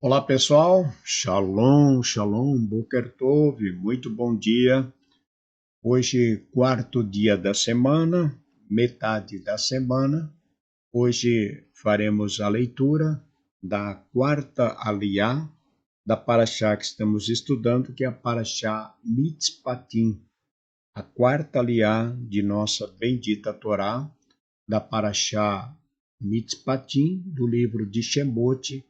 Olá pessoal, Shalom, Shalom, Boker Tov, muito bom dia. Hoje, quarto dia da semana, metade da semana. Hoje faremos a leitura da quarta aliá da Parashá que estamos estudando, que é a Parashá Mitzpatim, a quarta aliá de nossa bendita Torá, da Parashá Mitzpatim, do livro de Shemot,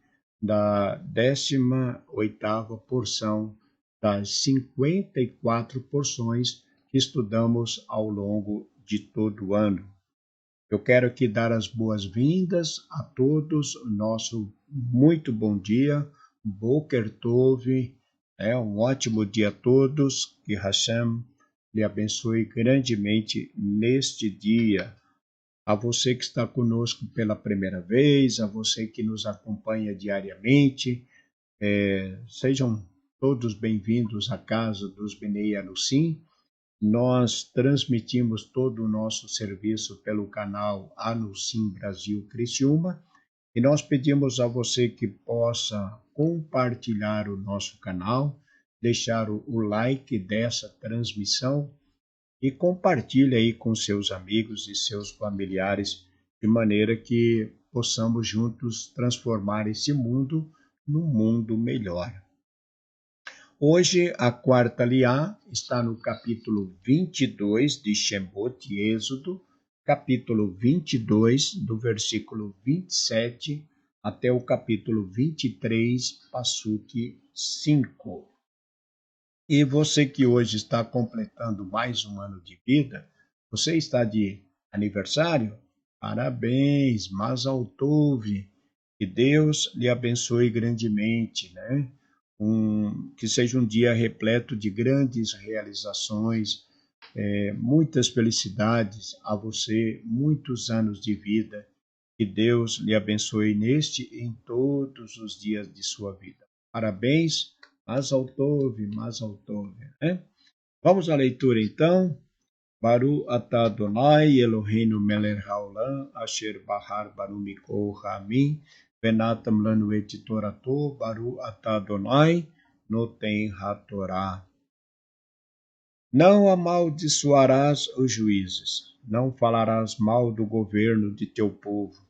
da 18ª porção das 54 porções que estudamos ao longo de todo o ano. Eu quero aqui dar as boas-vindas a todos, nosso muito bom dia, Boker Tov, um ótimo dia a todos, que Hashem lhe abençoe grandemente neste dia. A você que está conosco pela primeira vez, a você que nos acompanha diariamente, sejam todos bem-vindos à casa dos Bnei Anusim. Nós transmitimos todo o nosso serviço pelo canal Anusim Brasil Criciúma e nós pedimos a você que possa compartilhar o nosso canal, deixar o like dessa transmissão e compartilhe aí com seus amigos e seus familiares, de maneira que possamos juntos transformar esse mundo num mundo melhor. Hoje, a quarta aliá está no capítulo 22 de Shemot, Êxodo, capítulo 22, do versículo 27 até o capítulo 23, Passuque 5. E você que hoje está completando mais um ano de vida, você está de aniversário? Parabéns, Mazal Tov, que Deus lhe abençoe grandemente, né? Que seja um dia repleto de grandes realizações, muitas felicidades a você, muitos anos de vida, que Deus lhe abençoe neste e em todos os dias de sua vida. Parabéns, Mazal Tov, né? Vamos à leitura então. Baru atah Adonai Eloheinu melech haolam asher bahar banu mikol ha'amim venatam lanu et torato Baru atah Adonai noten hatorá. Não amaldiçoarás os juízes, não falarás mal do governo de teu povo.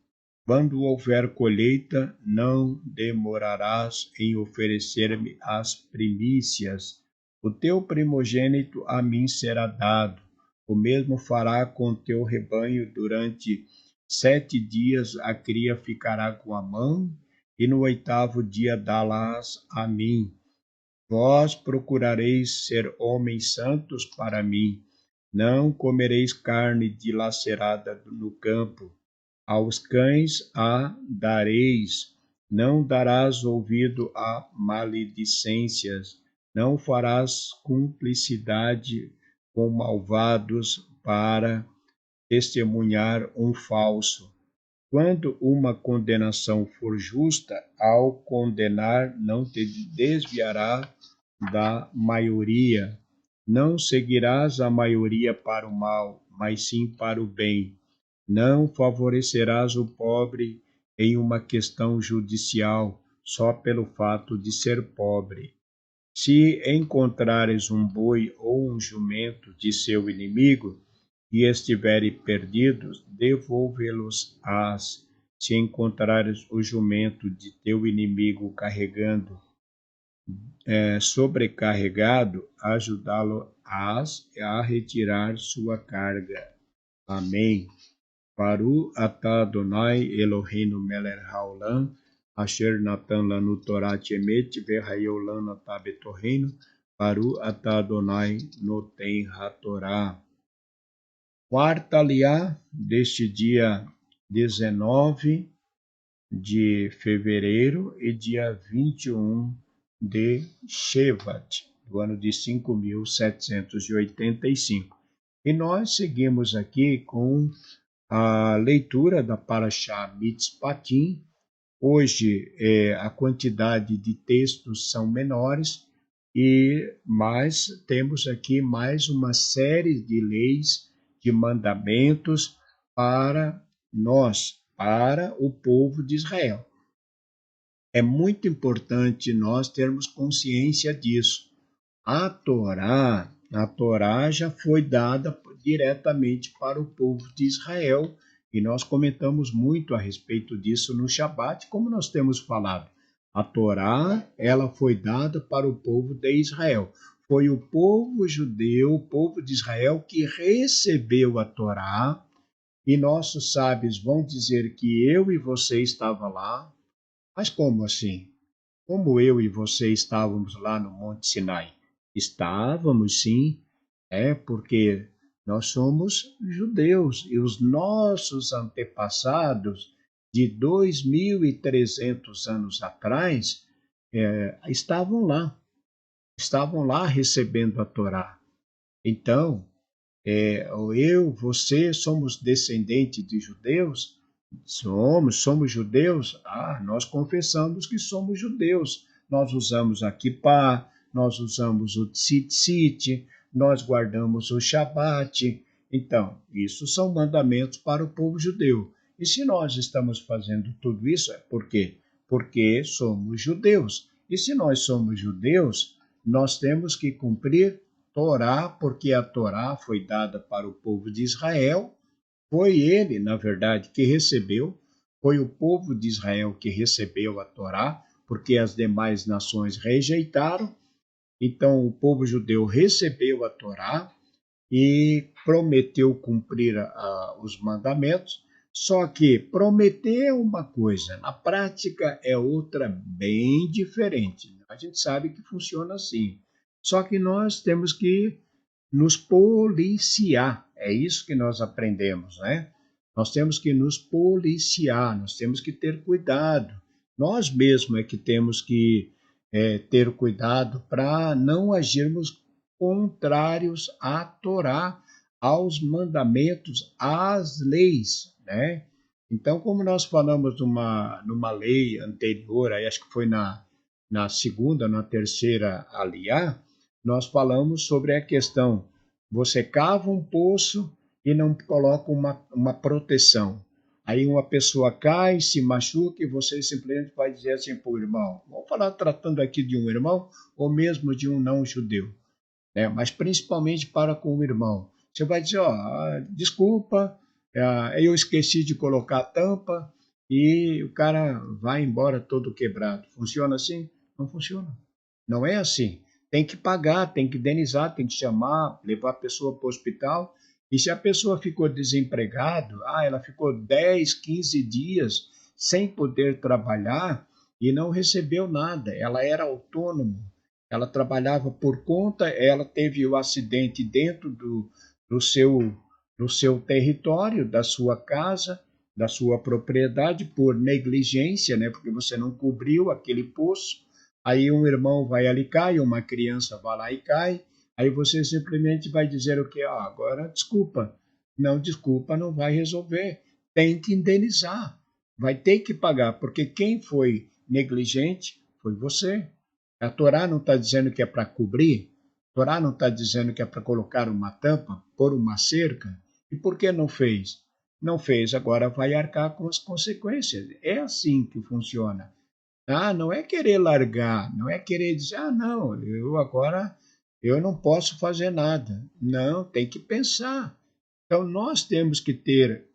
Quando houver colheita, não demorarás em oferecer-me as primícias. O teu primogênito a mim será dado. O mesmo fará com teu rebanho durante 7 dias a cria ficará com a mão, e no 8º dia dá-las a mim. Vós procurareis ser homens santos para mim. Não comereis carne dilacerada no campo. Aos cães a dareis. Não darás ouvido a maledicências. Não farás cumplicidade com malvados para testemunhar um falso. Quando uma condenação for justa, ao condenar não te desviará da maioria. Não seguirás a maioria para o mal, mas sim para o bem. Não favorecerás o pobre em uma questão judicial, só pelo fato de ser pobre. Se encontrares um boi ou um jumento de seu inimigo, e estiverem perdidos, devolvê-los-ás. Se encontrares o jumento de teu inimigo sobrecarregado, ajudá-lo-ás a retirar sua carga. Amém. Baru atah Adonai Eloheinu melech haolam, asher natan lanu Torat emet vehayeu lanu atah betorreinu, Baru atah Adonai noten hatorá. Quarta aliá deste dia 19 de fevereiro e dia 21 de Shevat, do ano de 5.785. E nós seguimos aqui com a leitura da Parashá Mitzpatim. Hoje a quantidade de textos são menores, mas temos aqui mais uma série de leis, de mandamentos para nós, para o povo de Israel. É muito importante nós termos consciência disso. A Torá já foi dada diretamente para o povo de Israel, e nós comentamos muito a respeito disso no Shabat, como nós temos falado. A Torá, ela foi dada para o povo de Israel. Foi o povo judeu, o povo de Israel, que recebeu a Torá, e nossos sábios vão dizer que eu e você estava lá. Mas como assim? Como eu e você estávamos lá no Monte Sinai? Estávamos, sim, porque nós somos judeus e os nossos antepassados de 2.300 anos atrás estavam lá recebendo a Torá. Então, você somos descendentes de judeus? Somos judeus? Nós confessamos que somos judeus. Nós usamos a kippá, nós usamos o tzitzit, nós guardamos o Shabat. Então, isso são mandamentos para o povo judeu. E se nós estamos fazendo tudo isso, é por quê? Porque somos judeus. E se nós somos judeus, nós temos que cumprir Torá, porque a Torá foi dada para o povo de Israel. Foi ele, na verdade, que recebeu, foi o povo de Israel que recebeu a Torá, porque as demais nações rejeitaram. Então, o povo judeu recebeu a Torá e prometeu cumprir os mandamentos. Só que prometer é uma coisa, na prática é outra bem diferente. A gente sabe que funciona assim. Só que nós temos que nos policiar. É isso que nós aprendemos, né? Nós temos que nos policiar, nós temos que ter cuidado. Nós mesmos é que temos que ter cuidado para não agirmos contrários à Torá, aos mandamentos, às leis, né? Então, como nós falamos numa lei anterior, aí acho que foi na segunda, na terceira aliá, nós falamos sobre a questão, você cava um poço e não coloca uma proteção. Aí uma pessoa cai, se machuca e você simplesmente vai dizer assim para o irmão, vamos falar tratando aqui de um irmão ou mesmo de um não-judeu, né? Mas principalmente para com o irmão. Você vai dizer, desculpa, eu esqueci de colocar a tampa e o cara vai embora todo quebrado. Funciona assim? Não funciona. Não é assim. Tem que pagar, tem que indenizar, tem que chamar, levar a pessoa para o hospital. E se a pessoa ficou desempregada, ela ficou 10, 15 dias sem poder trabalhar e não recebeu nada. Ela era autônoma, ela trabalhava por conta, ela teve o acidente dentro do seu, do seu território, da sua casa, da sua propriedade, por negligência, né? Porque você não cobriu aquele poço. Aí um irmão vai ali e cai, uma criança vai lá e cai, aí você simplesmente vai dizer o quê? Agora desculpa. Não, desculpa, não vai resolver. Tem que indenizar. Vai ter que pagar, porque quem foi negligente foi você. A Torá não está dizendo que é para cobrir, a Torá não está dizendo que é para colocar uma tampa, pôr uma cerca. E por que não fez? Não fez, agora vai arcar com as consequências. É assim que funciona. Não é querer largar, não é querer dizer, não, eu não posso fazer nada. Não, tem que pensar. Então nós temos que ter,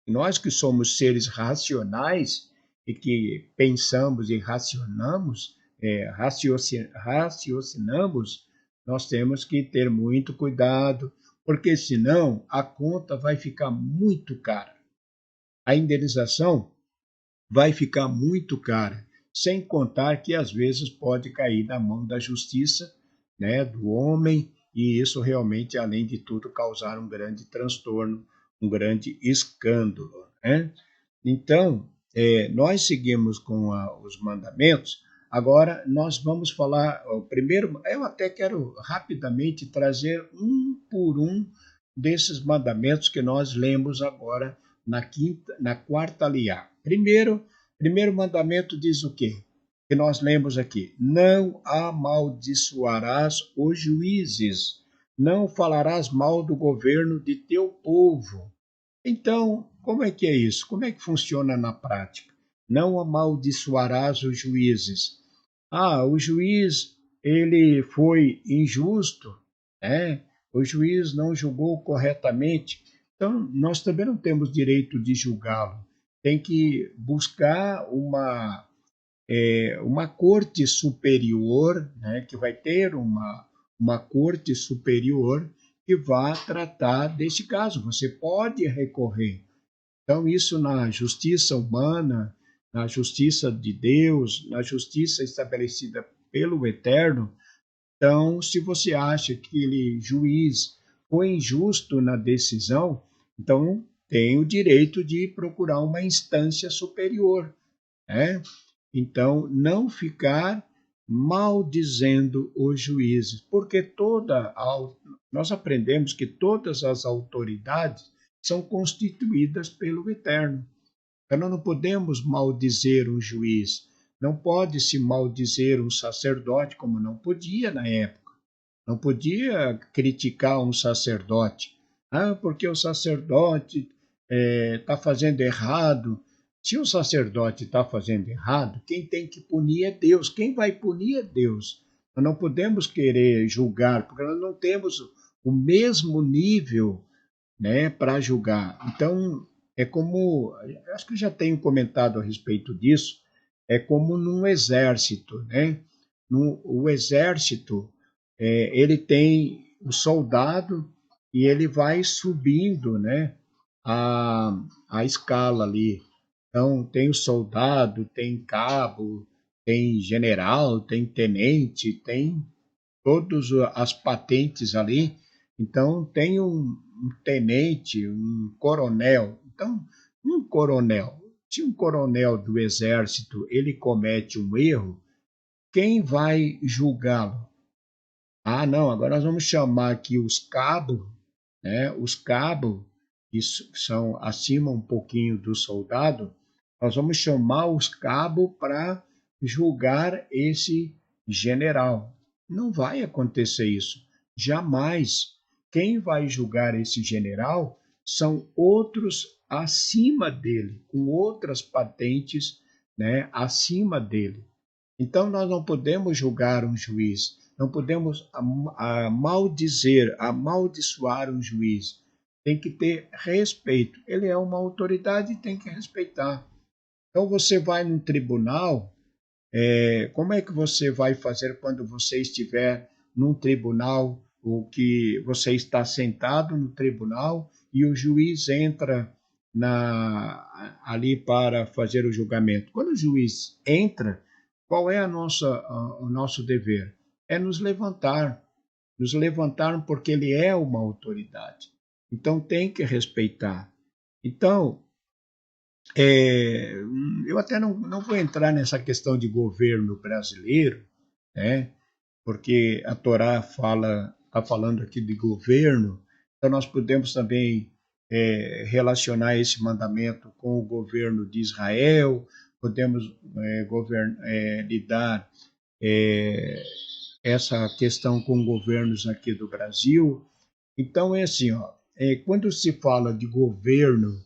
nós que somos seres racionais e que pensamos e raciocinamos, nós temos que ter muito cuidado, porque senão a conta vai ficar muito cara. A indenização vai ficar muito cara, sem contar que às vezes pode cair na mão da justiça, né, do homem, e isso realmente, além de tudo, causar um grande transtorno, um grande escândalo, né? Então, nós seguimos com os mandamentos. Agora, nós vamos falar, primeiro, eu até quero rapidamente trazer um por um desses mandamentos que nós lemos agora na quarta aliá. Primeiro mandamento diz o quê? Que nós lemos aqui: não amaldiçoarás os juízes, não falarás mal do governo de teu povo. Então, como é que é isso? Como é que funciona na prática? não amaldiçoarás os juízes. Ah, o juiz, ele foi injusto, né? O juiz não julgou corretamente. Então, nós também não temos direito de julgá-lo. Tem que buscar uma corte superior, né? Que vai ter uma corte superior que vá tratar deste caso. Você pode recorrer. Então, isso na justiça humana, na justiça de Deus, na justiça estabelecida pelo Eterno. Então, se você acha que aquele juiz foi injusto na decisão, então tem o direito de procurar uma instância superior, né? Então, não ficar maldizendo os juízes, porque nós aprendemos que todas as autoridades são constituídas pelo Eterno. Então, nós não podemos maldizer um juiz, não pode se maldizer um sacerdote, como não podia na época. Não podia criticar um sacerdote. Ah, porque o sacerdote está fazendo errado. Se o sacerdote está fazendo errado, quem tem que punir é Deus. Quem vai punir é Deus. Nós não podemos querer julgar, porque nós não temos o mesmo nível, né, para julgar. Então, é como, acho que eu já tenho comentado a respeito disso, é como num exército, né? O exército, ele tem o soldado e ele vai subindo, né, a escala ali. Então, tem o soldado, tem cabo, tem general, tem tenente, tem todas as patentes ali. Então, tem um tenente, um coronel. Então, um coronel, se um coronel do exército ele comete um erro, quem vai julgá-lo? Ah, não, agora nós vamos chamar aqui os cabos, né? Os cabos, que são acima um pouquinho do soldado, nós vamos chamar os cabos para julgar esse general. Não vai acontecer isso. Jamais. Quem vai julgar esse general são outros acima dele, com outras patentes, né, acima dele. Então, nós não podemos julgar um juiz, não podemos maldizer, amaldiçoar um juiz. Tem que ter respeito. Ele é uma autoridade e tem que respeitar. Então, você vai num tribunal, como é que você vai fazer quando você estiver num tribunal, ou que você está sentado no tribunal e o juiz entra ali para fazer o julgamento? Quando o juiz entra, qual é o nosso dever? É nos levantar porque ele é uma autoridade. Então tem que respeitar. Então, eu até não vou entrar nessa questão de governo brasileiro, né? Porque a Torá está falando aqui de governo, então nós podemos também relacionar esse mandamento com o governo de Israel, podemos lidar é, essa questão com governos aqui do Brasil. Então é assim, ó, quando se fala de governo,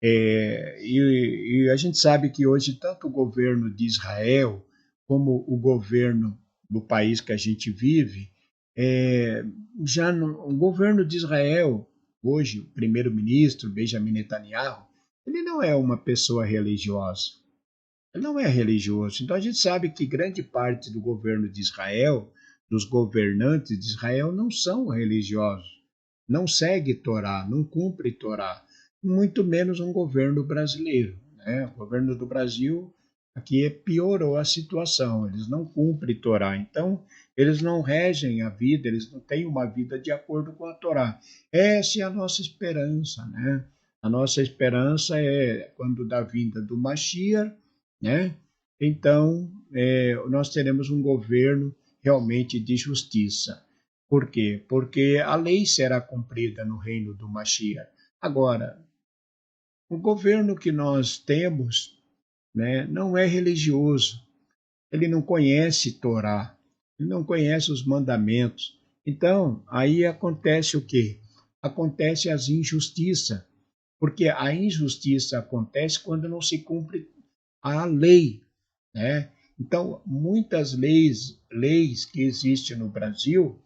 e a gente sabe que hoje tanto o governo de Israel como o governo do país que a gente vive, é, o governo de Israel, hoje o primeiro-ministro Benjamin Netanyahu, ele não é uma pessoa religiosa, ele não é religioso. Então a gente sabe que grande parte do governo de Israel, dos governantes de Israel, não são religiosos, não segue Torá, não cumpre Torá, muito menos um governo brasileiro, né? O governo do Brasil aqui piorou a situação, eles não cumprem Torá, então eles não regem a vida, eles não têm uma vida de acordo com a Torá. Essa é a nossa esperança, né? A nossa esperança é quando da vinda do Mashiach, né? Então, nós teremos um governo realmente de justiça. Por quê? Porque a lei será cumprida no reino do Mashiach. Agora, o governo que nós temos, né, não é religioso, ele não conhece Torá, ele não conhece os mandamentos. Então, aí acontece o quê? Acontece as injustiças, porque a injustiça acontece quando não se cumpre à lei, né? Então, muitas leis que existem no Brasil,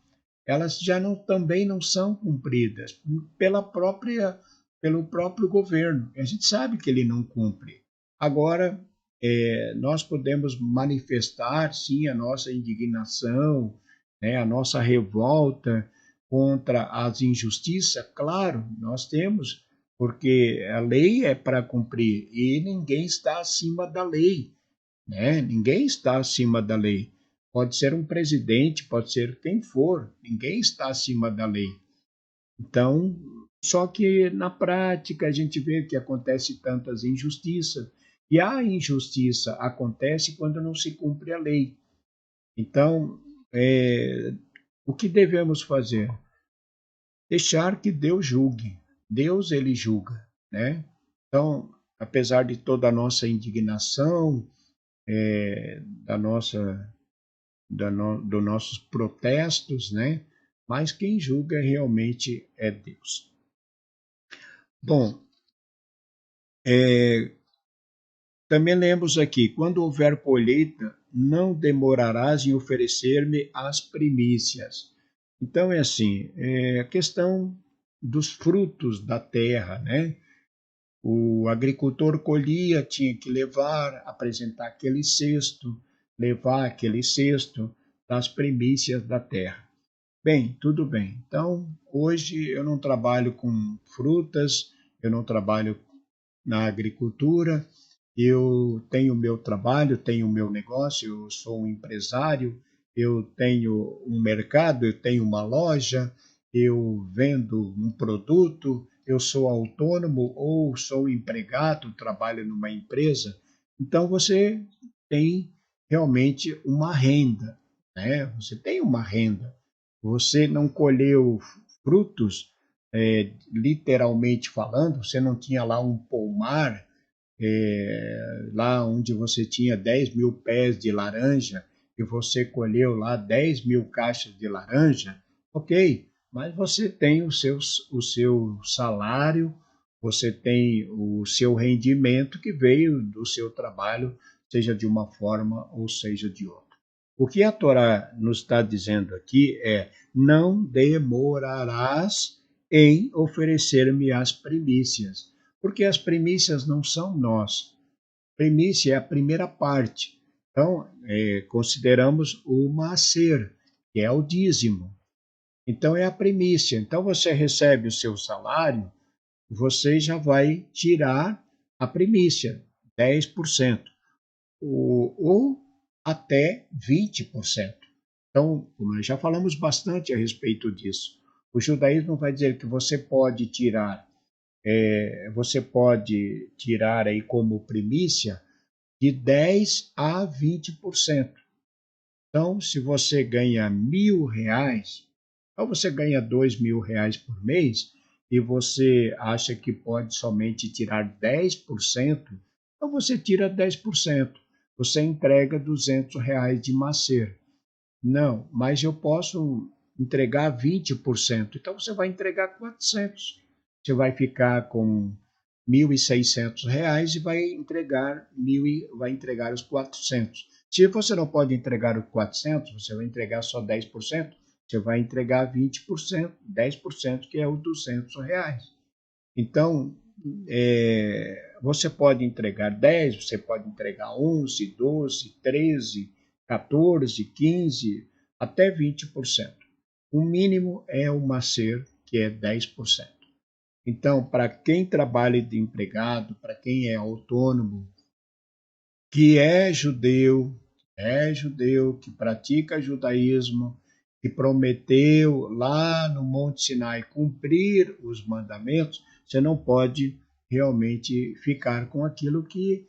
elas já não, também não são cumpridas pelo próprio governo. A gente sabe que ele não cumpre. Agora, nós podemos manifestar, sim, a nossa indignação, né, a nossa revolta contra as injustiças, claro, nós temos, porque a lei é para cumprir e ninguém está acima da lei, né? Ninguém está acima da lei. Pode ser um presidente, pode ser quem for, ninguém está acima da lei. Então, só que na prática a gente vê que acontece tantas injustiças, e a injustiça acontece quando não se cumpre a lei. Então, o que devemos fazer? Deixar que Deus julgue. Deus, ele julga, né? Então, apesar de toda a nossa indignação, da nossa, dos nossos protestos, né? Mas quem julga realmente é Deus. Bom, também lemos aqui: quando houver colheita, não demorarás em oferecer-me as primícias. Então é assim, a questão dos frutos da terra, né? O agricultor colhia, tinha que levar, apresentar aquele cesto, levar aquele cesto das primícias da terra. Bem, tudo bem. Então, hoje eu não trabalho com frutas, eu não trabalho na agricultura, eu tenho o meu trabalho, tenho o meu negócio, eu sou um empresário, eu tenho um mercado, eu tenho uma loja, eu vendo um produto, eu sou autônomo ou sou empregado, trabalho numa empresa. Então você tem realmente uma renda, né? Você tem uma renda. Você não colheu frutos, literalmente falando, você não tinha lá um pomar, lá onde você tinha 10.000 pés de laranja e você colheu lá 10.000 caixas de laranja, ok, mas você tem o seu salário, você tem o seu rendimento que veio do seu trabalho, seja de uma forma ou seja de outra. O que a Torá nos está dizendo aqui é: não demorarás em oferecer-me as primícias, porque as primícias não são nós. Primícia é a primeira parte. Então, consideramos o maaser, que é o dízimo. Então, é a primícia. Então, você recebe o seu salário, você já vai tirar a primícia, 10%, ou até 20%. Então, nós já falamos bastante a respeito disso. O judaísmo vai dizer que você pode tirar aí como primícia de 10 a 20%. Então, se você ganha R$ 1.000, então você ganha R$ 2.000 por mês e você acha que pode somente tirar 10%, então você tira 10%. Você entrega R$ 200 de macer. Não, mas eu posso entregar 20%. Então você vai entregar 400. Você vai ficar com R$ 1.600 e vai entregar os 400. Se você não pode entregar os 400, você vai entregar só 10%, você vai entregar 20%, 10%, que é os R$ 200. Então, você pode entregar 10, você pode entregar 11, 12, 13, 14, 15, até 20%. O mínimo é o macer, que é 10%. Então, para quem trabalha de empregado, para quem é autônomo, que é judeu, que pratica judaísmo, que prometeu lá no Monte Sinai cumprir os mandamentos, você não pode realmente ficar com aquilo que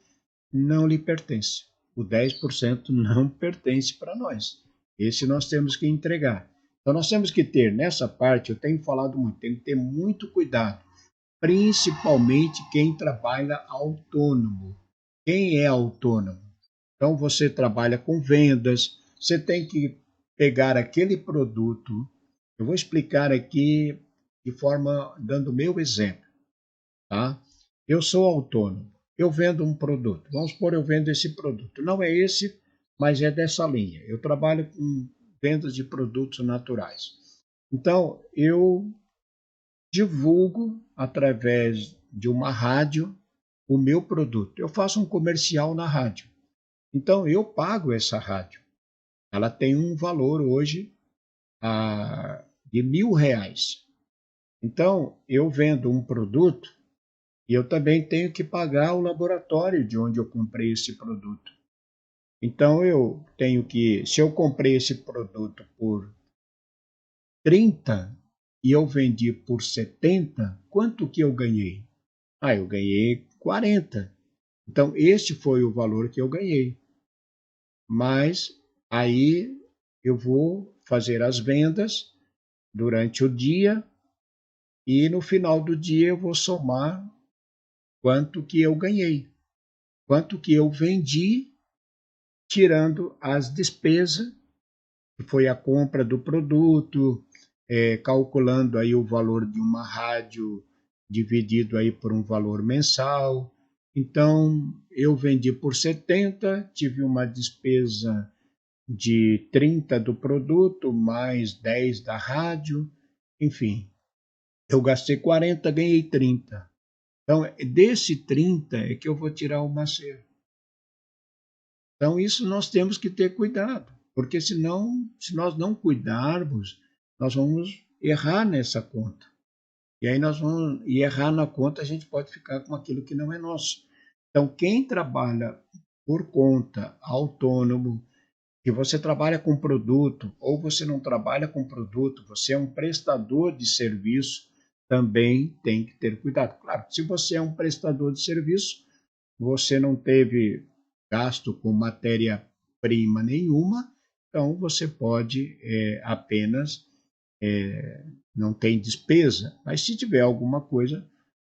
não lhe pertence. O 10% não pertence para nós. Esse nós temos que entregar. Então nós temos que ter, nessa parte, eu tenho falado muito, tem que ter muito cuidado, principalmente quem trabalha autônomo. Quem é autônomo? Então você trabalha com vendas, você tem que pegar aquele produto. Eu vou explicar aqui de forma dando meu exemplo, tá? Eu sou autônomo. eu vendo um produto. Vamos supor, eu vendo esse produto. Não é esse, mas é dessa linha. Eu trabalho com vendas de produtos naturais. Então, eu divulgo através de uma rádio o meu produto. Eu faço um comercial na rádio. Então, eu pago essa rádio. Ela tem um valor hoje de R$ 1.000. Então, eu vendo um produto e eu também tenho que pagar o laboratório de onde eu comprei esse produto. Então, eu tenho que, se eu comprei esse produto por 30 e eu vendi por 70, quanto que eu ganhei? Eu ganhei 40. Então, este foi o valor que eu ganhei. Mas aí eu vou fazer as vendas durante o dia e no final do dia eu vou somar quanto que eu ganhei, quanto que eu vendi, tirando as despesas, que foi a compra do produto, calculando aí o valor de uma rádio dividido aí por um valor mensal. Então, eu vendi por 70, tive uma despesa de 30 do produto, mais 10 da rádio, enfim, eu gastei 40, ganhei 30. Então, desse 30 é que eu vou tirar o macero. Então, isso nós temos que ter cuidado, porque senão, se nós não cuidarmos, nós vamos errar nessa conta. E aí nós vamos errar na conta, a gente pode ficar com aquilo que não é nosso. Então, quem trabalha por conta, autônomo, que você trabalha com produto ou você não trabalha com produto, você é um prestador de serviço, também tem que ter cuidado. Claro, se você é um prestador de serviço, você não teve gasto com matéria-prima nenhuma, então você pode apenas, não tem despesa, mas se tiver alguma coisa,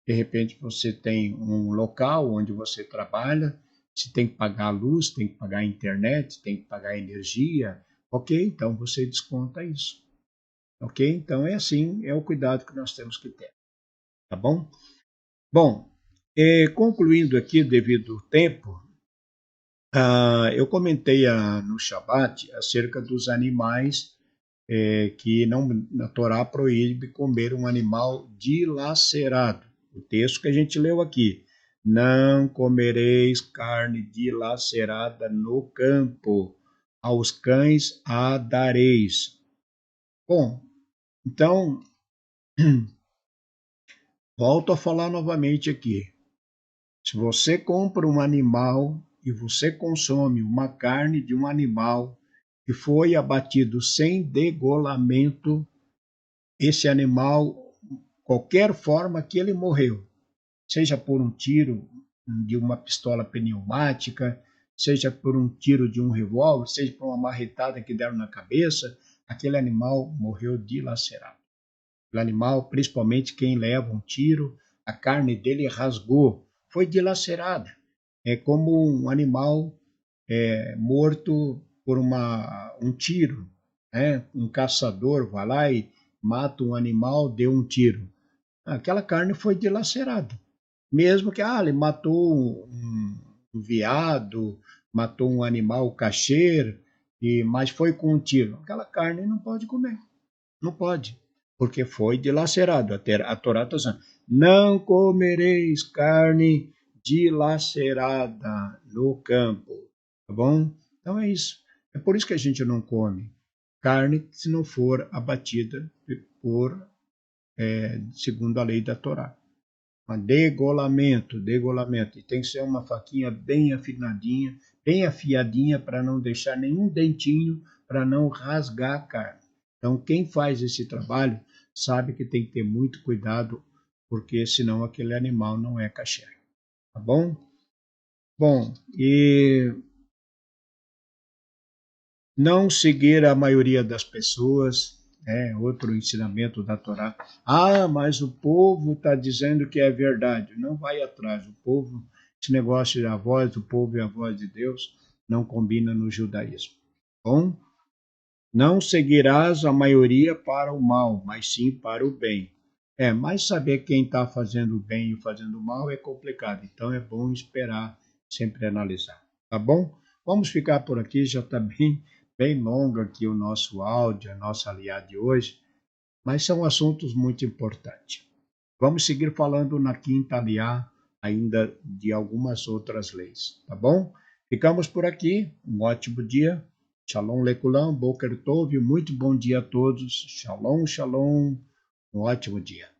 de repente você tem um local onde você trabalha, se tem que pagar a luz, tem que pagar a internet, tem que pagar a energia, ok? Então você desconta isso, ok? Então é assim, é o cuidado que nós temos que ter, tá bom? Bom, concluindo aqui, devido ao tempo, eu comentei no Shabat acerca dos animais que não, na Torá proíbe comer um animal dilacerado. O texto que a gente leu aqui. Não comereis carne dilacerada no campo, aos cães a dareis. Bom, então, volto a falar novamente aqui. Se você compra um animal e você consome uma carne de um animal que foi abatido sem degolamento, esse animal, qualquer forma que ele morreu, seja por um tiro de uma pistola pneumática, seja por um tiro de um revólver, seja por uma marretada que deram na cabeça, aquele animal morreu dilacerado. O animal, principalmente quem leva um tiro, a carne dele rasgou, foi dilacerada. É como um animal morto por um tiro. Um caçador vai lá e mata um animal, deu um tiro. Aquela carne foi dilacerada. Mesmo que ele matou um veado, matou um animal cacheiro, mas foi com um tiro. Aquela carne não pode comer. Não pode, porque foi dilacerado. A Torá está dizendo, não comereis carne dilacerada no campo. Tá bom? Então é isso. É por isso que a gente não come carne se não for abatida segundo a lei da Torá. Degolamento. E tem que ser uma faquinha bem afinadinha, bem afiadinha, para não deixar nenhum dentinho, para não rasgar a carne. Então, quem faz esse trabalho sabe que tem que ter muito cuidado, porque senão aquele animal não é kasher. Tá bom? Bom, e não seguir a maioria das pessoas, outro ensinamento da Torá. Mas o povo está dizendo que é verdade. Não vai atrás. O povo, esse negócio de a voz do povo e a voz de Deus não combina no judaísmo. Bom, não seguirás a maioria para o mal, mas sim para o bem. Mas saber quem está fazendo bem e fazendo mal é complicado, então é bom esperar, sempre analisar, tá bom? Vamos ficar por aqui, já está bem longo aqui o nosso áudio, a nossa aliada de hoje, mas são assuntos muito importantes. Vamos seguir falando na quinta aliá ainda de algumas outras leis, tá bom? Ficamos por aqui, um ótimo dia. Shalom Lekulam, Boker Tov, muito bom dia a todos. Shalom, shalom, um ótimo dia.